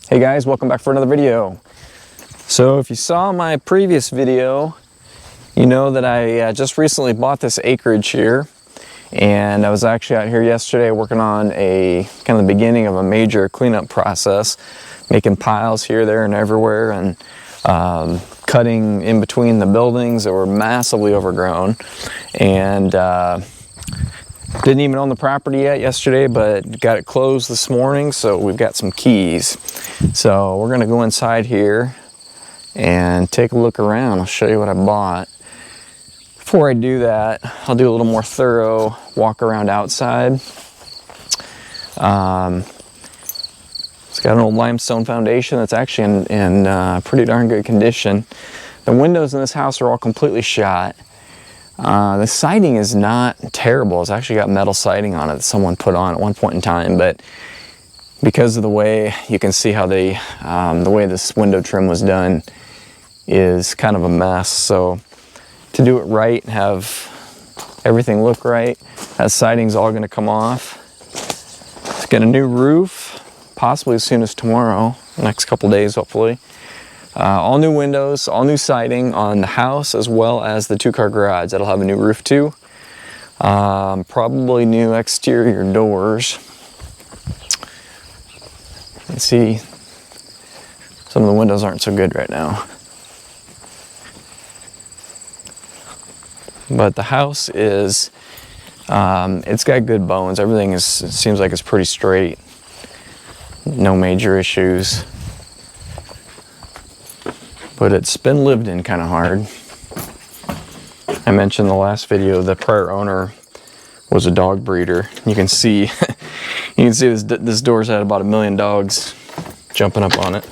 Hey guys, welcome back for another video. So if you saw my previous video, you know that I just recently bought this acreage here, and I was actually out here yesterday working on a kind of the beginning of a major cleanup process, making piles here, there, and everywhere, and cutting in between the buildings that were massively overgrown. And didn't even own the property yet yesterday, but got it closed this morning, so we've got some keys. So we're gonna go inside here and take a look around. I'll show you what I bought. Before I do that, I'll do a little more thorough walk around outside. It's got an old limestone foundation that's actually in pretty darn good condition. The windows in this house are all completely shot. The siding is not terrible. It's actually got metal siding on it that someone put on at one point in time, but because of the way you can see how the way this window trim was done is kind of a mess. So to do it right and have everything look right, that siding's all going to come off. Let's get a new roof, possibly as soon as tomorrow, next couple days hopefully. All new windows, all new siding on the house, as well as the two-car garage. That'll have a new roof too. Probably new exterior doors. You can see some of the windows aren't so good right now. But the house is, it's got good bones. Everything it seems like it's pretty straight. No major issues. But it's been lived in kind of hard. I mentioned in the last video the prior owner was a dog breeder. You can see, this door's had about 1 million dogs jumping up on it.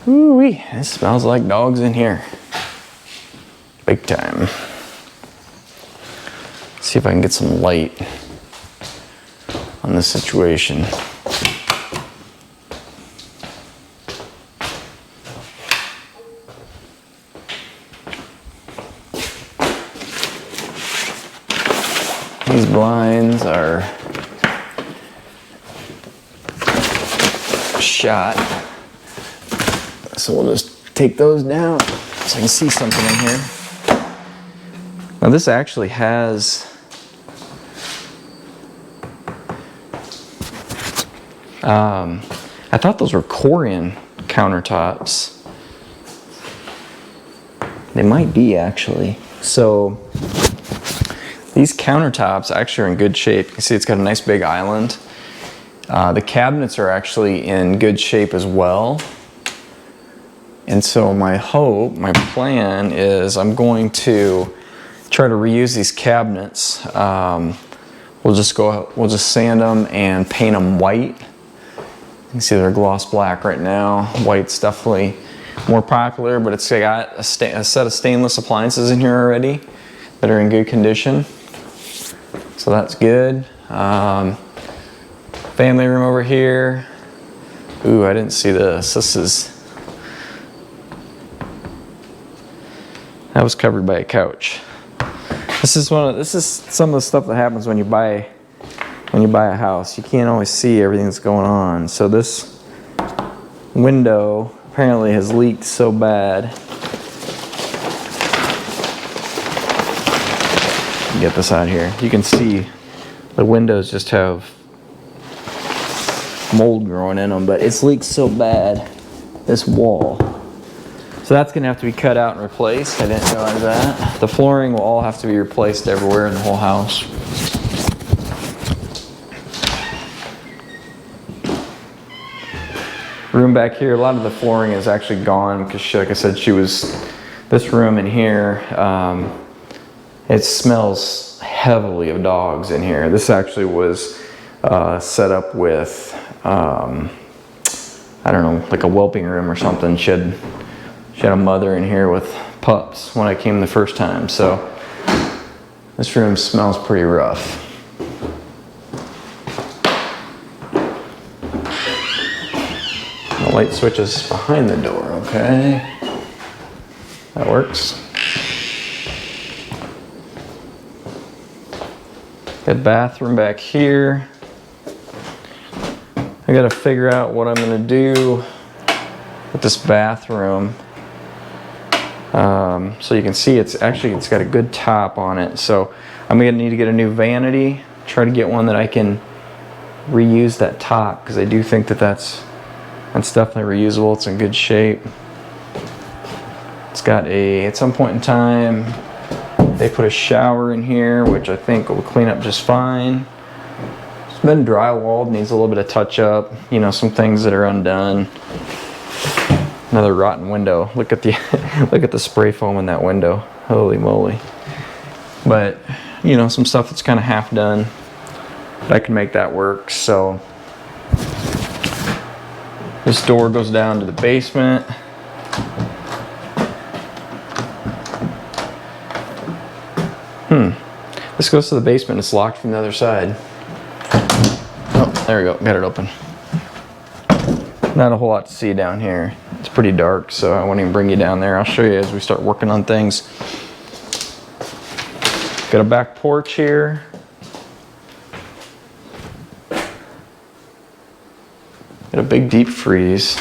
Ooh-wee, it smells like dogs in here. Big time. See if I can get some light on this situation. These blinds are shot, so we'll just take those down so I can see something in here. Now this actually has I thought those were Corian countertops. They might be actually. So these countertops actually are in good shape. You can see it's got a nice big island. The cabinets are actually in good shape as well. And so my plan is I'm going to try to reuse these cabinets. We'll just sand them and paint them white. You can see they're gloss black right now. White's definitely more popular, but it's got a set of stainless appliances in here already that are in good condition. So that's good. Family room over here. Ooh, I didn't see this. That was covered by a couch. This is some of the stuff that happens when you buy a house. You can't always see everything that's going on. So this window apparently has leaked so bad. Get this out here. You can see the windows just have mold growing in them, but it's leaked so bad, this wall. So that's gonna have to be cut out and replaced. I didn't realize that. The flooring will all have to be replaced everywhere in the whole house. Room back here, a lot of the flooring is actually gone because, like I said, this room in here, it smells heavily of dogs in here. This actually was set up with, I don't know, like a whelping room or something. She had a mother in here with pups when I came the first time. So this room smells pretty rough. The light switch is behind the door, okay? That works. Got bathroom back here. I gotta figure out what I'm gonna do with this bathroom. So you can see it's got a good top on it. So I'm gonna need to get a new vanity, try to get one that I can reuse that top, because I do think that that's definitely reusable. It's in good shape. It's got at some point in time, they put a shower in here, which I think will clean up just fine. It's been drywalled, needs a little bit of touch up, you know, some things that are undone. Another rotten window. Look at the look at the spray foam in that window. Holy moly. But, you know, some stuff that's kind of half done. I can make that work. So this door goes down to the basement. This goes to the basement. It's locked from the other side. Oh, there we go. Got it open. Not a whole lot to see down here. It's pretty dark, so I won't even bring you down there. I'll show you as we start working on things. Got a back porch here. Got a big deep freeze.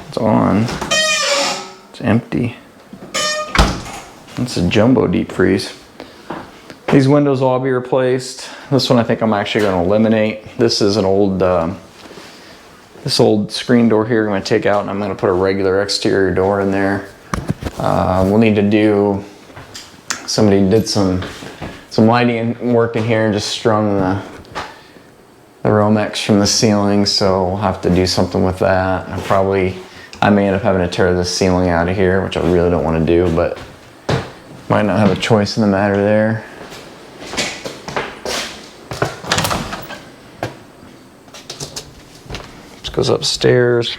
It's on. It's empty. It's a jumbo deep freeze. These windows will all be replaced. This one I think I'm actually going to eliminate. This is an old, this old screen door here I'm going to take out, and I'm going to put a regular exterior door in there. We'll need to do, somebody did some lighting work in here and just strung the Romex from the ceiling, so we'll have to do something with that. I may end up having to tear the ceiling out of here, which I really don't want to do, but might not have a choice in the matter there. Goes upstairs.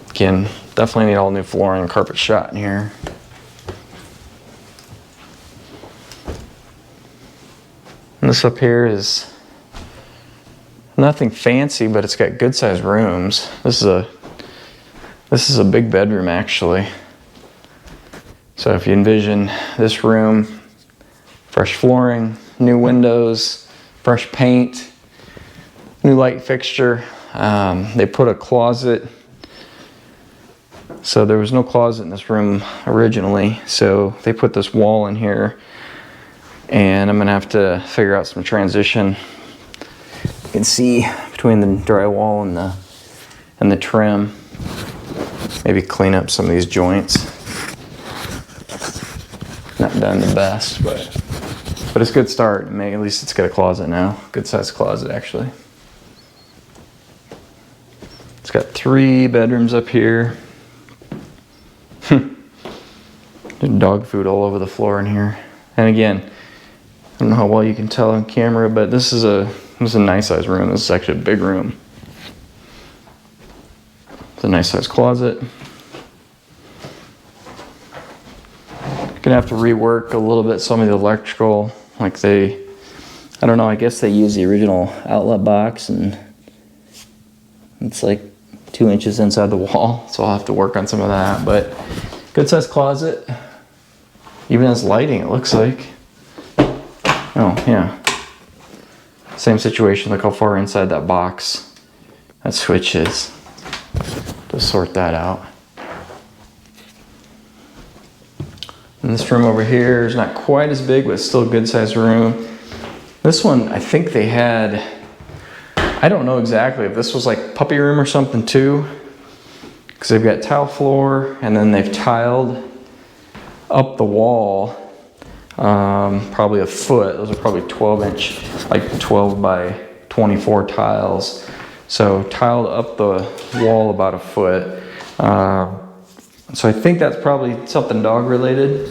Again, definitely need all new flooring and carpet shot in here. And this up here is nothing fancy, but it's got good sized rooms. This is a big bedroom actually. So if you envision this room, fresh flooring, new windows, fresh paint, new light fixture. They put a closet, so there was no closet in this room originally, so they put this wall in here, and I'm gonna have to figure out some transition. You can see between the drywall and the trim, maybe clean up some of these joints. Not done the best, but it's a good start. At least it's got a closet now, good sized closet actually. It's got 3 bedrooms up here. Dog food all over the floor in here. And again, I don't know how well you can tell on camera, but this is a nice size room. This is actually a big room. It's a nice size closet. Gonna have to rework a little bit some of the electrical. Like I don't know, I guess they use the original outlet box, and it's like 2 inches inside the wall, so I'll have to work on some of that. But good sized closet. Even has lighting, it looks like. Oh yeah, same situation. Look how far inside that box that switch is. To sort that out. And this room over here is not quite as big, but it's still a good sized room. This one, I think they had, I don't know exactly if this was like puppy room or something too, because they've got tile floor, and then they've tiled up the wall probably a foot. Those are probably 12-inch, like 12 by 24 tiles. So tiled up the wall about a foot. So I think that's probably something dog related.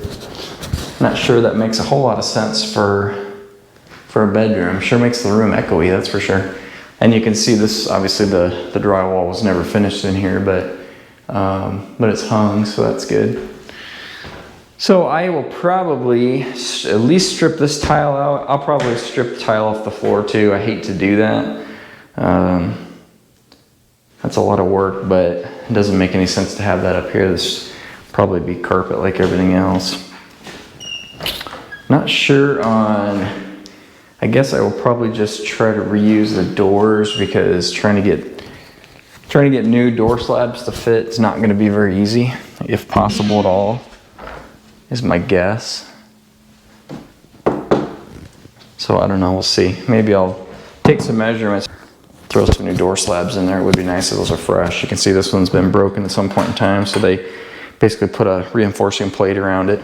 Not sure that makes a whole lot of sense for a bedroom. Sure makes the room echoey, that's for sure. And you can see this, obviously the drywall was never finished in here, but it's hung, so that's good. So I will probably at least strip this tile out. I'll probably strip the tile off the floor too. I hate to do that. That's a lot of work, but it doesn't make any sense to have that up here. This Probably be carpet like everything else. Not sure on, I guess I will probably just try to reuse the doors, because trying to get new door slabs to fit is not going to be very easy, if possible at all, is my guess. So I don't know, we'll see. Maybe I'll take some measurements, throw some new door slabs in there. It would be nice if those are fresh. You can see this one's been broken at some point in time, so they basically put a reinforcing plate around it.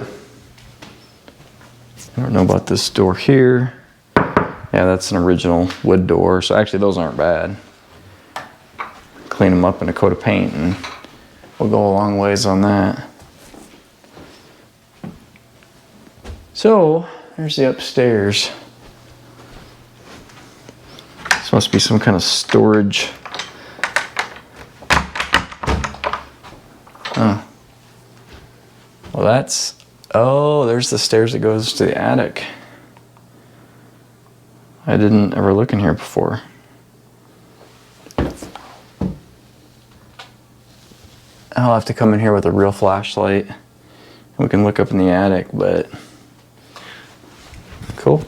I don't know about this door here. Yeah, that's an original wood door, so actually those aren't bad. Clean them up in a coat of paint and we'll go a long ways on that. So there's the upstairs. This must be some kind of storage. Oh. Well, that's, oh, there's the stairs that goes to the attic. I didn't ever look in here before. I'll have to come in here with a real flashlight. We can look up in the attic, but cool.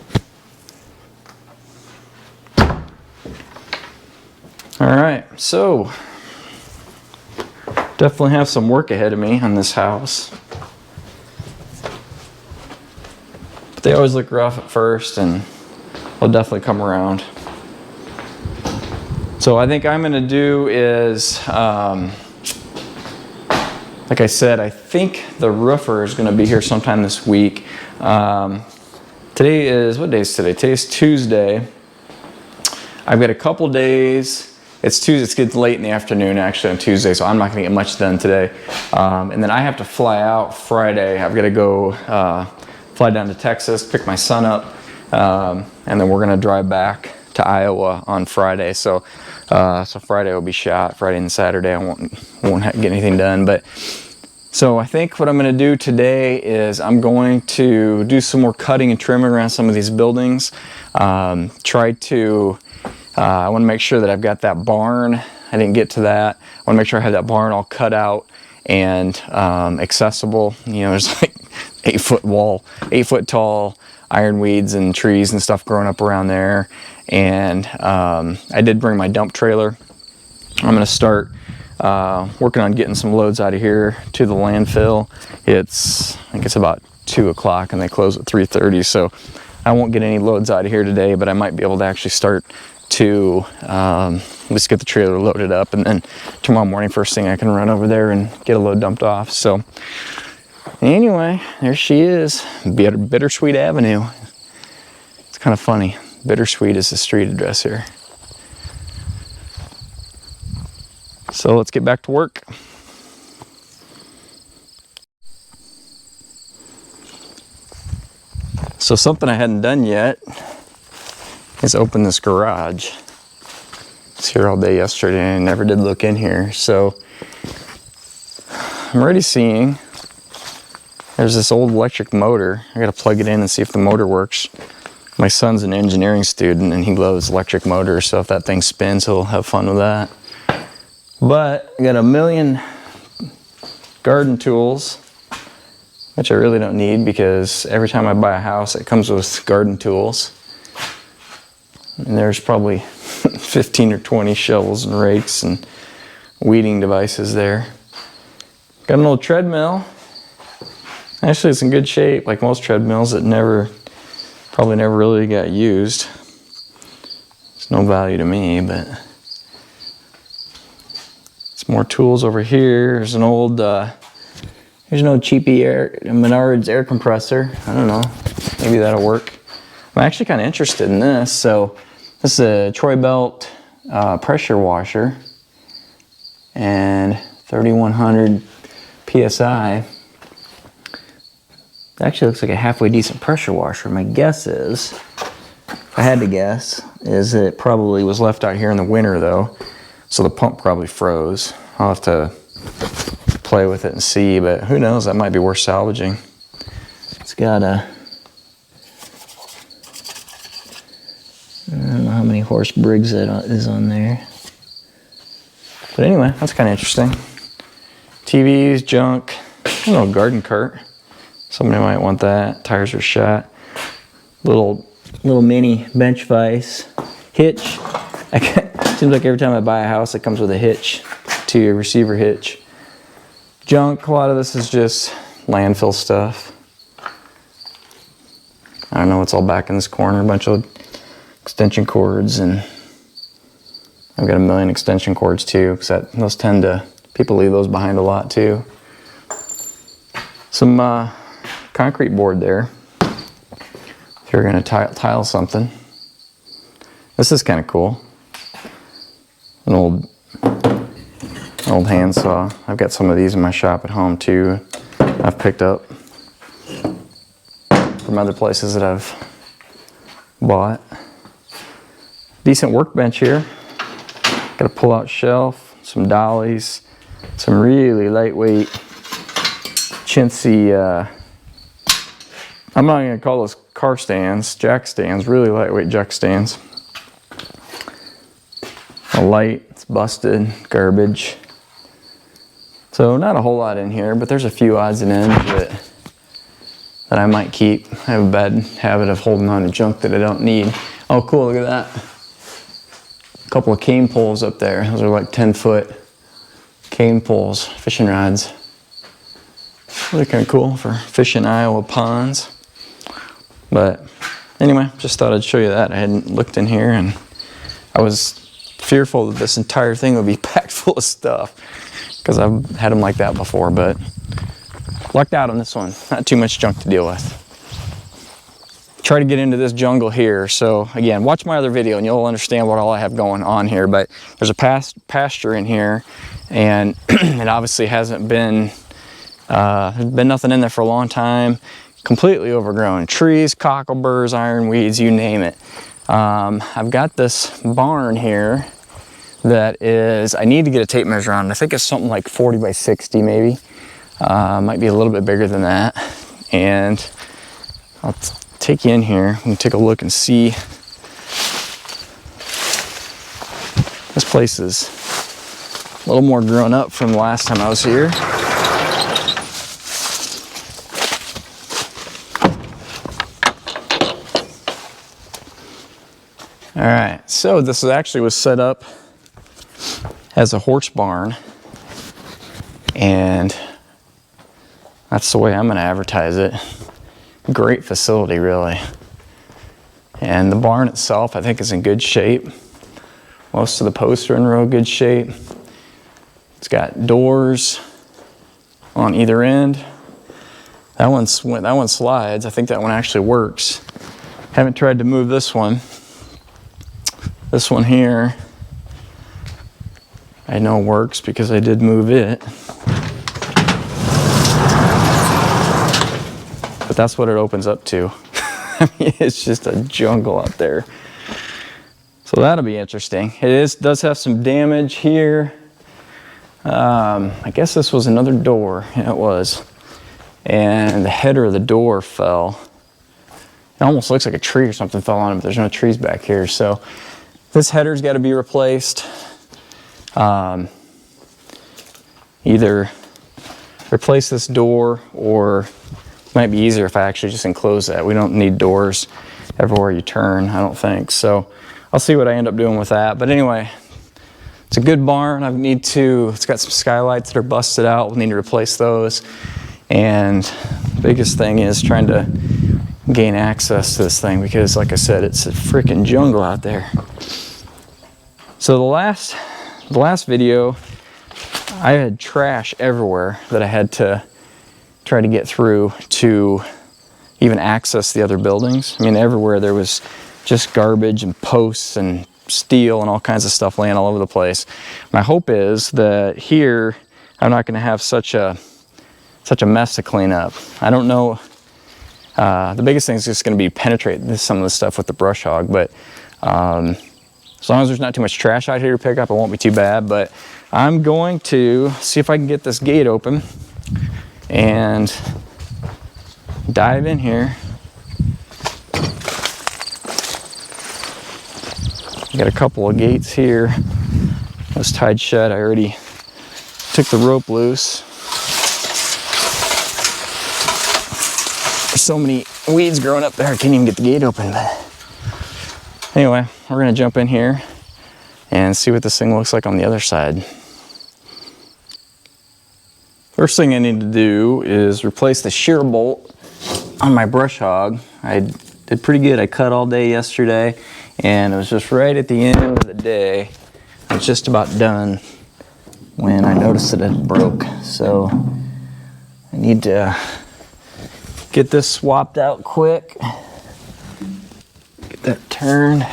All right, so definitely have some work ahead of me on this house. But they always look rough at first, and they'll definitely come around. So I think I'm gonna do is, like I said, I think the roofer is gonna be here sometime this week. Today is, what day is today? Today's Tuesday. I've got a couple days. It's Tuesday, it's getting late in the afternoon actually on Tuesday, so I'm not gonna get much done today. And then I have to fly out Friday. I've gotta go fly down to Texas, pick my son up, and then we're gonna drive back to Iowa on Friday. So Friday will be shot. Friday and Saturday I won't get anything done. But so I think what I'm gonna do today is I'm going to do some more cutting and trimming around some of these buildings. I want to make sure that I've got that barn. I didn't get to that. I want to make sure I have that barn all cut out and accessible. You know, there's like 8 foot tall ironweeds and trees and stuff growing up around there. And I did bring my dump trailer. I'm going to start working on getting some loads out of here to the landfill. I think it's about 2 o'clock and they close at 3:30. So I won't get any loads out of here today, but I might be able to actually start to let's get the trailer loaded up, and then tomorrow morning first thing I can run over there and get a load dumped off. So anyway, there she is, Bittersweet Avenue. It's kind of funny. Bittersweet is the street address here. So let's get back to work. So something I hadn't done yet is open this garage. It's here all day yesterday and I never did look in here. So I'm already seeing there's this old electric motor. I gotta plug it in and see if the motor works. My son's an engineering student and he loves electric motors, so if that thing spins, he'll have fun with that. But I got a million garden tools, which I really don't need because every time I buy a house, it comes with garden tools. And there's probably 15 or 20 shovels and rakes and weeding devices there. Got an old treadmill. Actually, it's in good shape, like most treadmills that probably never really got used. It's no value to me, but it's more tools over here. There's an old, here's an old cheapy Menards air compressor. I don't know, maybe that'll work. I'm actually kind of interested in this. So this is a Troy Belt pressure washer and 3100 PSI. It actually looks like a halfway decent pressure washer. My guess is, if I had to guess, is it probably was left out here in the winter though, so the pump probably froze. I'll have to play with it and see, but who knows, that might be worth salvaging. It's got a, I don't know how many horse Briggs it is on there. But anyway, that's kind of interesting. TVs, junk. little garden cart. Somebody might want that. Tires are shot. Little mini bench vise. Hitch. Seems like every time I buy a house, it comes with a hitch to your receiver hitch. Junk. A lot of this is just landfill stuff. I don't know what's all back in this corner. A bunch of extension cords, and I've got a million extension cords too, because those tend to, people leave those behind a lot too. Some concrete board there. If you're going to tile something. This is kind of cool. An old handsaw. I've got some of these in my shop at home too. I've picked up from other places that I've bought. Decent workbench here. Got a pull-out shelf, some dollies, some really lightweight, chintzy, I'm not going to call those car stands, jack stands, really lightweight jack stands. A light, it's busted, garbage. So not a whole lot in here, but there's a few odds and ends that I might keep. I have a bad habit of holding on to junk that I don't need. Oh cool, look at that. A couple of cane poles up there. Those are like 10-foot cane poles, fishing rods. Really kind of cool for fishing Iowa ponds. But anyway, just thought I'd show you that. I hadn't looked in here, and I was fearful that this entire thing would be packed full of stuff, because I've had them like that before, but lucked out on this one. Not too much junk to deal with. Try to get into this jungle here. So again, watch my other video and you'll understand what all I have going on here. But there's a pasture in here, and it obviously hasn't been, there's been nothing in there for a long time. Completely overgrown. Trees, cockleburs, ironweeds, you name it. I've got this barn here that is, I need to get a tape measure on. I think it's something like 40 by 60 maybe. Might be a little bit bigger than that. And I'll take you in here and take a look and see. This place is a little more grown up from the last time I was here. All right, so this actually was set up as a horse barn, and that's the way I'm gonna advertise it. Great facility, really. And the barn itself, I think, is in good shape. Most of the posts are in real good shape. It's got doors on either end. That one slides. I think that one actually works. Haven't tried to move this one. This one here, I know works because I did move it. But that's what it opens up to. I mean, it's just a jungle out there. So that'll be interesting. Does have some damage here. I guess this was another door. Yeah, it was. And the header of the door fell. It almost looks like a tree or something fell on it, but there's no trees back here. So this header's got to be replaced. Either replace this door, or it might be easier if I actually just enclose that. We don't need doors everywhere you turn, I don't think. So I'll see what I end up doing with that. But anyway, it's a good barn. It's got some skylights that are busted out. We'll need to replace those. And the biggest thing is trying to gain access to this thing, because like I said, it's a freaking jungle out there. So the last video, I had trash everywhere that I had to try to get through to even access the other buildings. I mean, everywhere there was just garbage and posts and steel and all kinds of stuff laying all over the place. My hope is that here I'm not going to have such a mess to clean up. I don't know. The biggest thing is just going to be penetrate some of the stuff with the brush hog, but as long as there's not too much trash out here to pick up, it won't be too bad. But I'm going to see if I can get this gate open and dive in here. Got a couple of gates here. It was tied shut. I already took the rope loose. There's so many weeds growing up there, I can't even get the gate open. But anyway, we're gonna jump in here and see what this thing looks like on the other side. First thing I need to do is replace the shear bolt on my brush hog. I did pretty good. I cut all day yesterday, and it was just right at the end of the day. I was just about done when I noticed that it broke. So I need to get this swapped out quick. Get that turned.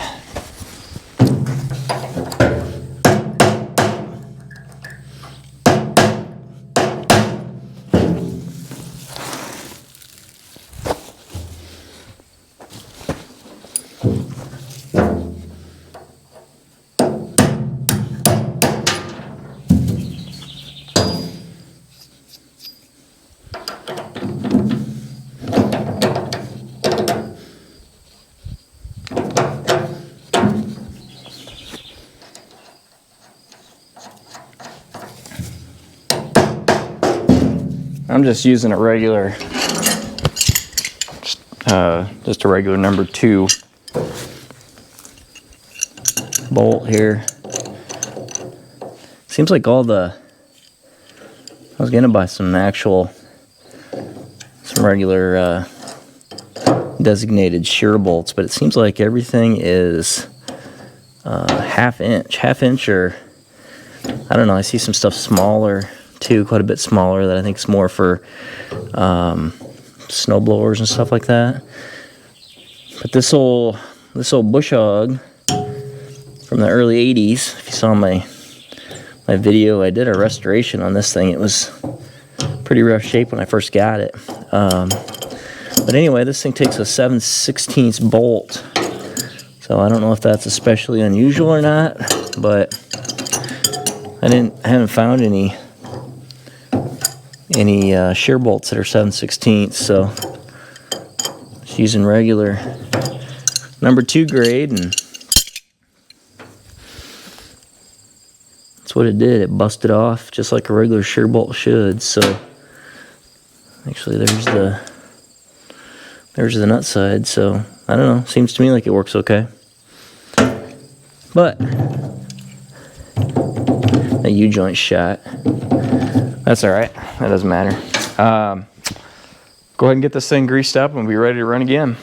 I'm just using a regular, just a regular number 2 bolt here. Seems like all the, I was gonna buy some regular designated shear bolts, but it seems like everything is half inch, or I don't know. I see some stuff smaller too, quite a bit smaller, that I think is more for snow blowers and stuff like that. But this old bush hog from the early 80s, if you saw my video, I did a restoration on this thing. It was pretty rough shape when I first got it. But anyway, this thing takes a 7/16 bolt. So I don't know if that's especially unusual or not, but I haven't found any shear bolts that are 7/16, so just using regular number 2 grade, and that's what it did. It busted off just like a regular shear bolt should. So actually there's the nut side, so I don't know, seems to me like it works okay. But a U-joint shot. That's alright, that doesn't matter. Go ahead and get this thing greased up and we'll be ready to run again.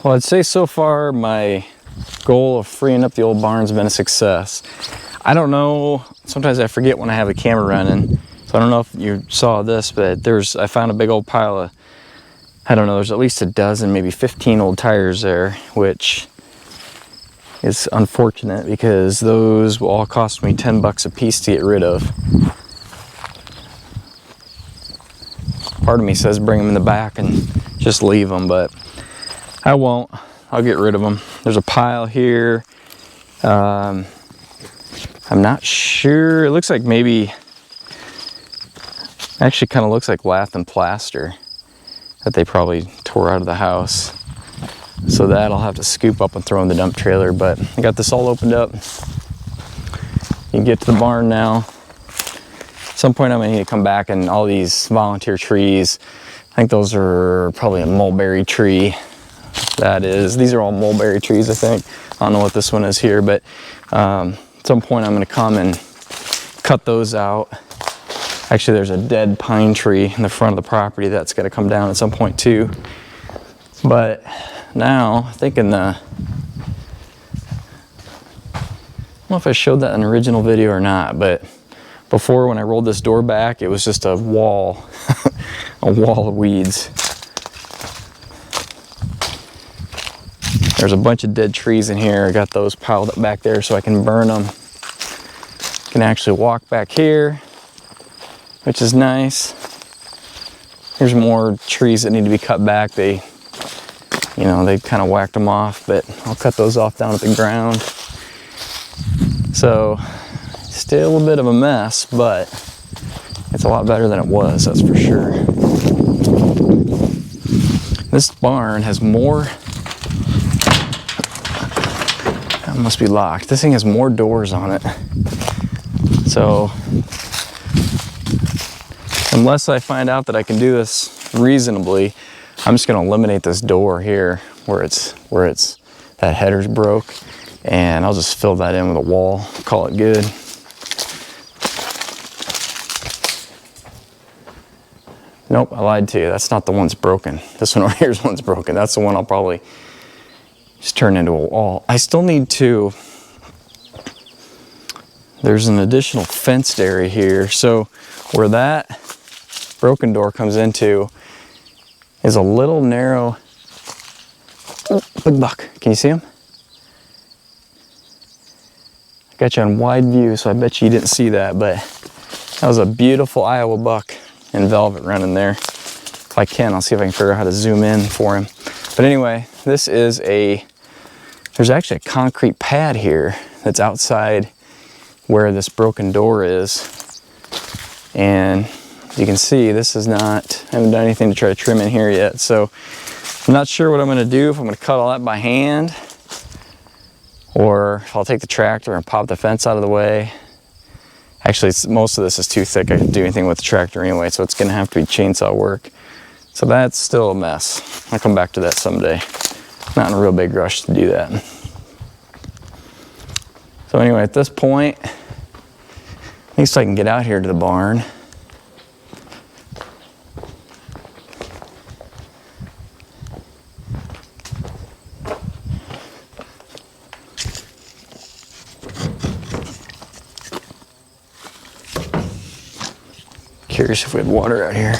Well, I'd say so far my goal of freeing up the old barn's been a success. I don't know, sometimes I forget when I have a camera running, so I don't know if you saw this, but I found a big old pile of, I don't know, there's at least a dozen, maybe 15 old tires there, which is unfortunate because those will all cost me 10 bucks a piece to get rid of. Part of me says bring them in the back and just leave them, but I won't. I'll get rid of them. There's a pile here. I'm not sure. It looks like maybe, actually kind of looks like lath and plaster that they probably tore out of the house. So that I'll have to scoop up and throw in the dump trailer, but I got this all opened up. You can get to the barn now. At some point I'm gonna need to come back, and all these volunteer trees, I think those are probably a mulberry tree. These are all mulberry trees, I think. I don't know what this one is here, but at some point I'm gonna come and cut those out. Actually, there's a dead pine tree in the front of the property that's gonna come down at some point too. But now, I think in the, I don't know if I showed that in the original video or not, but before, when I rolled this door back, it was just a wall, a wall of weeds. There's a bunch of dead trees in here. I got those piled up back there so I can burn them. I can actually walk back here, which is nice. There's more trees that need to be cut back. They kind of whacked them off, but I'll cut those off down at the ground. So, still a bit of a mess, but it's a lot better than it was, that's for sure. This barn has more, that must be locked. This thing has more doors on it. So, unless I find out that I can do this reasonably, I'm just gonna eliminate this door here where that header's broke, and I'll just fill that in with a wall, call it good. Nope, I lied to you. That's not the one that's broken. This one over here is the one that's broken. That's the one I'll probably just turn into a wall. I still need to, there's an additional fenced area here. So where that broken door comes into is a little narrow, oh, big buck. Can you see him? I got you on wide view, so I bet you didn't see that, but that was a beautiful Iowa buck in velvet running there. If I can, I'll see if I can figure out how to zoom in for him. But anyway, this is there's actually a concrete pad here that's outside where this broken door is. And you can see this is not, I haven't done anything to try to trim in here yet. So I'm not sure what I'm gonna do, if I'm gonna cut all that by hand, or if I'll take the tractor and pop the fence out of the way. Actually, most of this is too thick. I can do anything with the tractor anyway, so it's gonna have to be chainsaw work. So that's still a mess. I'll come back to that someday. Not in a real big rush to do that. So anyway, at this point, at least I can get out here to the barn. Curious if we have water out here.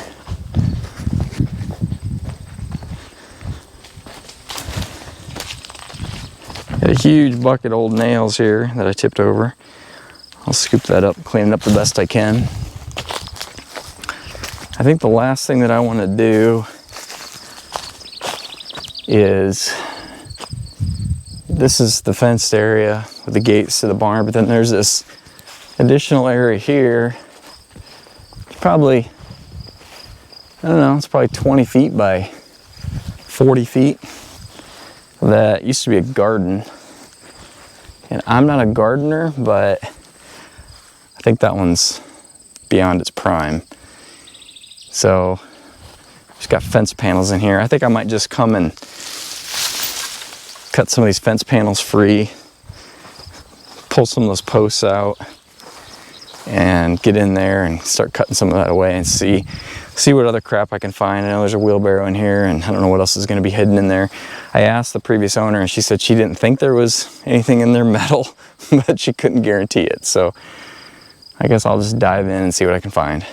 Got a huge bucket of old nails here that I tipped over. I'll scoop that up, clean it up the best I can. I think the last thing that I want to do is, this is the fenced area with the gates to the barn, but then there's this additional area here. Probably, I don't know, it's probably 20 feet by 40 feet. That used to be a garden. And I'm not a gardener, but I think that one's beyond its prime. So, just got fence panels in here. I think I might just come and cut some of these fence panels free, pull some of those posts out, and get in there and start cutting some of that away and see what other crap I can find. I know there's a wheelbarrow in here, and I don't know what else is going to be hidden in there. I asked the previous owner, and she said she didn't think there was anything in there metal, but she couldn't guarantee it. So I guess I'll just dive in and see what I can find.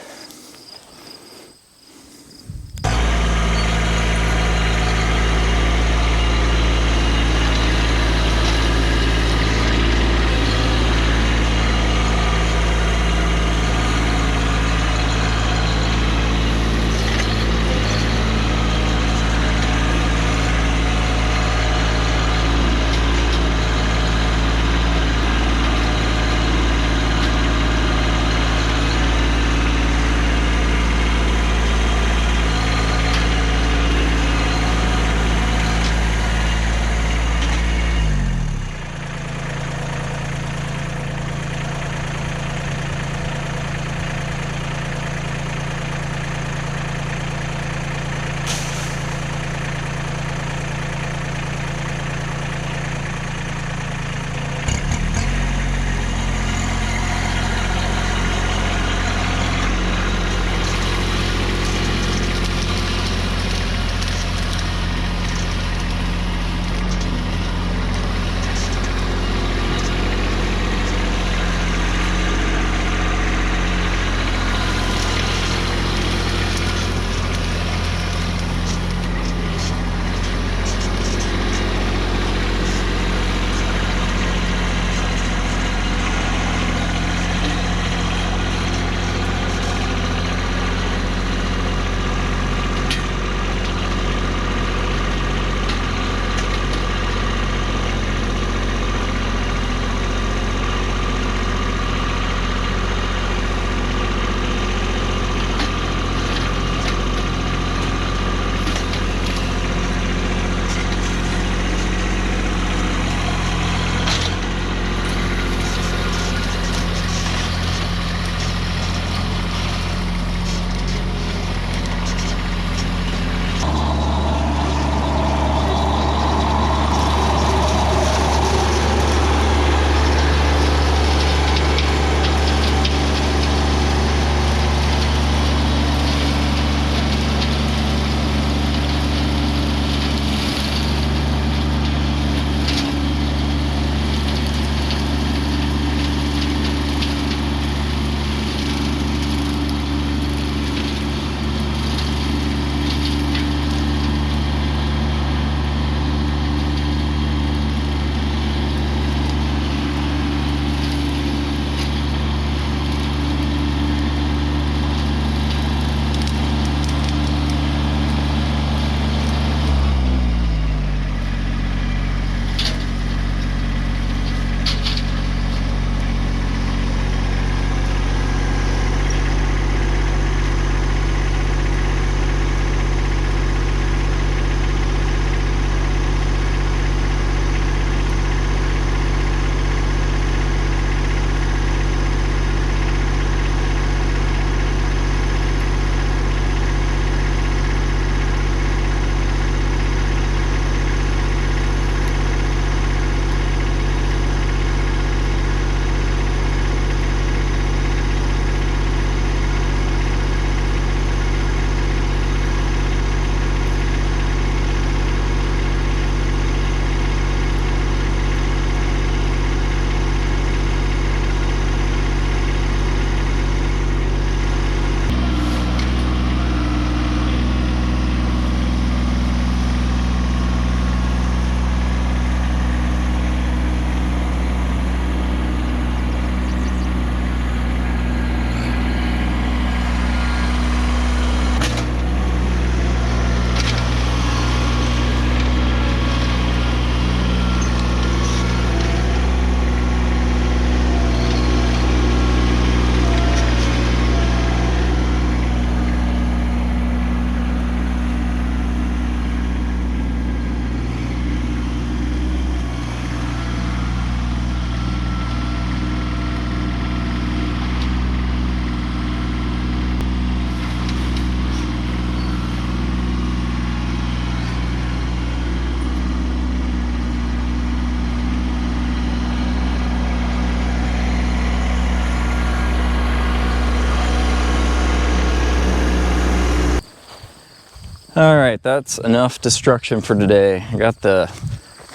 All right, that's enough destruction for today. I got the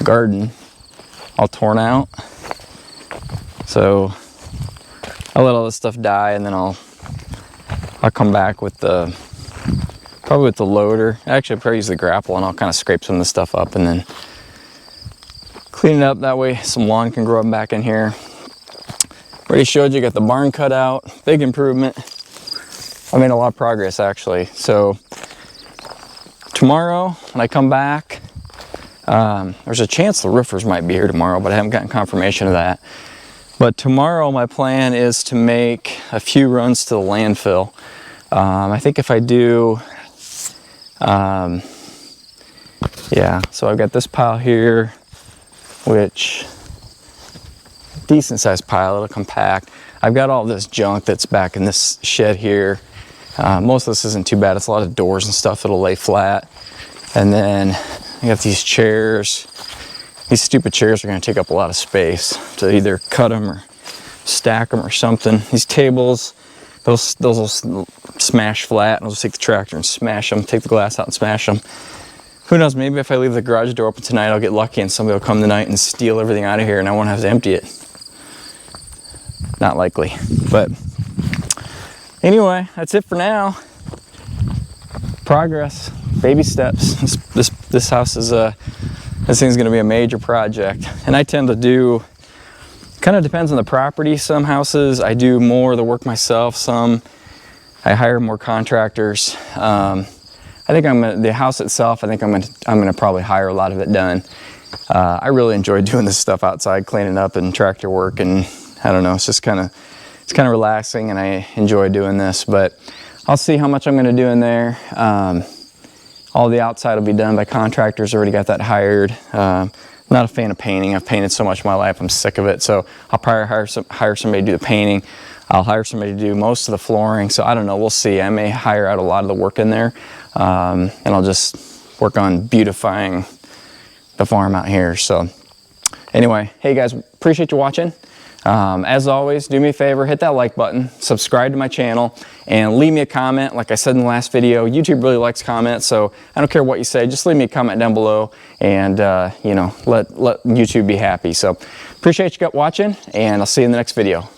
garden all torn out, so I'll let all this stuff die, and then I'll come back with probably with the loader. Actually, I'll probably use the grapple, and I'll kind of scrape some of the stuff up and then clean it up. That way some lawn can grow up back in here. Already showed you, got the barn cut out. Big improvement. I made a lot of progress actually. So tomorrow when I come back, there's a chance the roofers might be here tomorrow, but I haven't gotten confirmation of that. But tomorrow my plan is to make a few runs to the landfill. I think if I do, yeah, so I've got this pile here, which decent sized pile, it'll compact. I've got all this junk that's back in this shed here. Most of this isn't too bad. It's a lot of doors and stuff that'll lay flat. And then I got these chairs. These stupid chairs are gonna take up a lot of space, to either cut them or stack them or something. These tables, those will smash flat, and I'll just take the tractor and smash them, take the glass out and smash them. Who knows, maybe if I leave the garage door open tonight, I'll get lucky and somebody will come tonight and steal everything out of here and I won't have to empty it. Not likely, but anyway, that's it for now. Progress, baby steps. This house is this thing's gonna be a major project. And I tend to do, kind of depends on the property. Some houses I do more of the work myself, some I hire more contractors. I think the house itself, I think I'm gonna probably hire a lot of it done. I really enjoy doing this stuff outside, cleaning up and tractor work, and I don't know, it's kind of relaxing, and I enjoy doing this. But I'll see how much I'm gonna do in there. All the outside will be done by contractors. Already got that hired. Not a fan of painting. I've painted so much in my life, I'm sick of it. So I'll probably hire somebody to do the painting. I'll hire somebody to do most of the flooring. So I don't know, we'll see. I may hire out a lot of the work in there, and I'll just work on beautifying the farm out here. So anyway, hey guys, appreciate you watching. As always, do me a favor, hit that like button, subscribe to my channel, and leave me a comment. Like I said in the last video, YouTube really likes comments, so I don't care what you say, just leave me a comment down below, and you know, let YouTube be happy. So appreciate you watching, and I'll see you in the next video.